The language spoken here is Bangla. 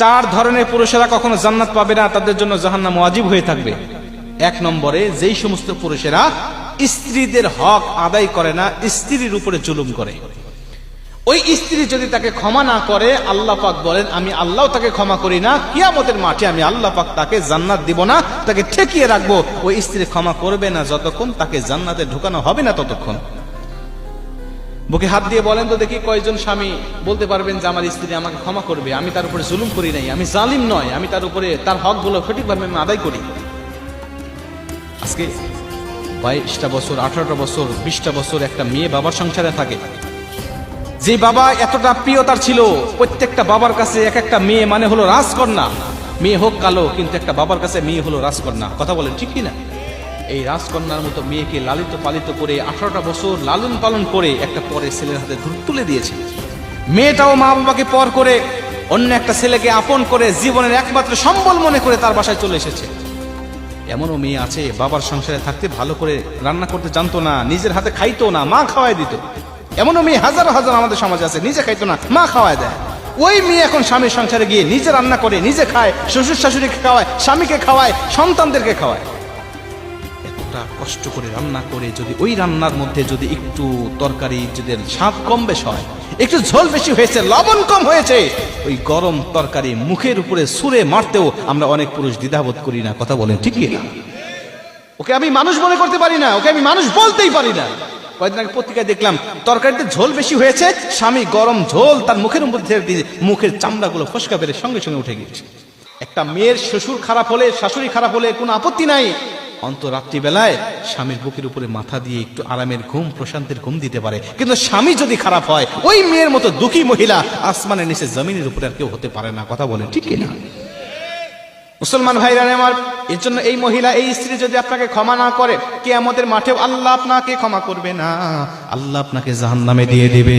চার ধরনের পুরুষেরা কখনো জান্নাত পাবে না, তাদের জন্য জাহান্নাম ওয়াজিব হয়ে থাকবে। এক নম্বরে, যেই সমস্ত পুরুষেরা স্ত্রীদের হক আদায় করে না, স্ত্রীর উপরে জুলুম করে। ওই স্ত্রী যদি তাকে ক্ষমা না করে, আল্লাহ পাক বলেন আমি আল্লাহ তাকে ক্ষমা করি না, কিয়ামতের মাঠে আমি আল্লাহ পাক তাকে জান্নাত দিব না, তাকে ঠেকিয়ে রাখবো। ওই স্ত্রী ক্ষমা করবে না যতক্ষণ তাকে জান্নাতে ঢুকানো হবে না ততক্ষণ। বুকে হাত দিয়ে বলেন তো দেখি, কয়জন স্বামী বলতে পারবেন যে আমার স্ত্রী আমাকে ক্ষমা করবে, আমি তার উপরে জুলুম করি নাই, আমি জালিম নয়, আমি তার উপরে তার হকগুলো সঠিকভাবে আমি আদায় করি। আজকে 22টা বছর, 18টা বছর, 20টা বছর একটা মেয়ে বাবার সংসারে থাকে, যে বাবা এতটা প্রিয় তার ছিল। প্রত্যেকটা বাবার কাছে এক একটা মেয়ে মানে হলো রাজকন্যা। মেয়ে হোক কালো, কিন্তু একটা বাবার কাছে মেয়ে হলো রাজকন্যা। কথা বলেন ঠিক কিনা? এই রাজকন্যার মতো মেয়েকে লালিত পালিত করে 18টা বছর লালন পালন করে একটা পরের ছেলের হাতে তুলে দিয়েছে। মেয়েটাও মা বাবাকে পর করে অন্য একটা ছেলেকে আপন করে জীবনের একমাত্র সম্বল মনে করে তার বাসায় চলে এসেছে। এমনও মেয়ে আছে বাবার সংসারে থাকতে ভালো করে রান্না করতে জানতো না, নিজের হাতে খাইতো না, মা খাওয়াই দিত। এমনও মেয়ে হাজার হাজার আমাদের সমাজে আছে, নিজে খাইতো না, মা খাওয়ায় দেয়। ওই মেয়ে এখন স্বামীর সংসারে গিয়ে নিজে রান্না করে, নিজে খায়, শ্বশুর শাশুড়িকে খাওয়ায়, স্বামীকে খাওয়ায়, সন্তানদেরকে খাওয়ায়। এতটা কষ্ট করে রান্না করে যদি ওই রান্নার মধ্যে যদি একটু তরকারি যদি স্বাদ কম বেশ হয়, একটু ঝোল বেশি হয়েছে, লবণ কম হয়েছে, ওই গরম তরকারি মুখের উপরে ছুঁড়ে মারতেও আমরা অনেক পুরুষ দ্বিধাবোধ করি না। কথা বলেন ঠিক কি না? ওকে আমি মানুষ মনে করতে পারি না, ওকে আমি মানুষ বলতেই পারি না। কয়েকদিন আগে পত্রিকায় দেখলাম তরকারিতে ঝোল বেশি হয়েছে, স্বামী গরম ঝোল তার মুখের মধ্যে দিয়ে মুখের চামড়াগুলো ফসকা বেড়ে সঙ্গে সঙ্গে উঠে গিয়েছে। একটা মেয়ের শ্বশুর খারাপ হলে, শাশুড়ি খারাপ হলে কোনো আপত্তি নাই, অন্ত রাত্রিবেলায় স্বামীর বুকের উপরে মাথা দিয়ে একটু আরামের ঘুম, প্রশান্তের ঘুম দিতে পারে। কিন্তু স্বামী যদি খারাপ হয়, ওই মেয়ের মতো দুঃখী মহিলা আসমানের নিচে জমিনের উপরে আর কেউ হতে পারে না। কথা বলেন ঠিক কিনা? মুসলমান ভাইরা আমার, এর জন্য এই মহিলা, এই স্ত্রী যদি আপনাকে ক্ষমা না করে, কিয়ামতের মাঠেও আল্লাহ আপনাকে ক্ষমা করবে না, আল্লাহ আপনাকে জাহান্নামে দিয়ে দিবে।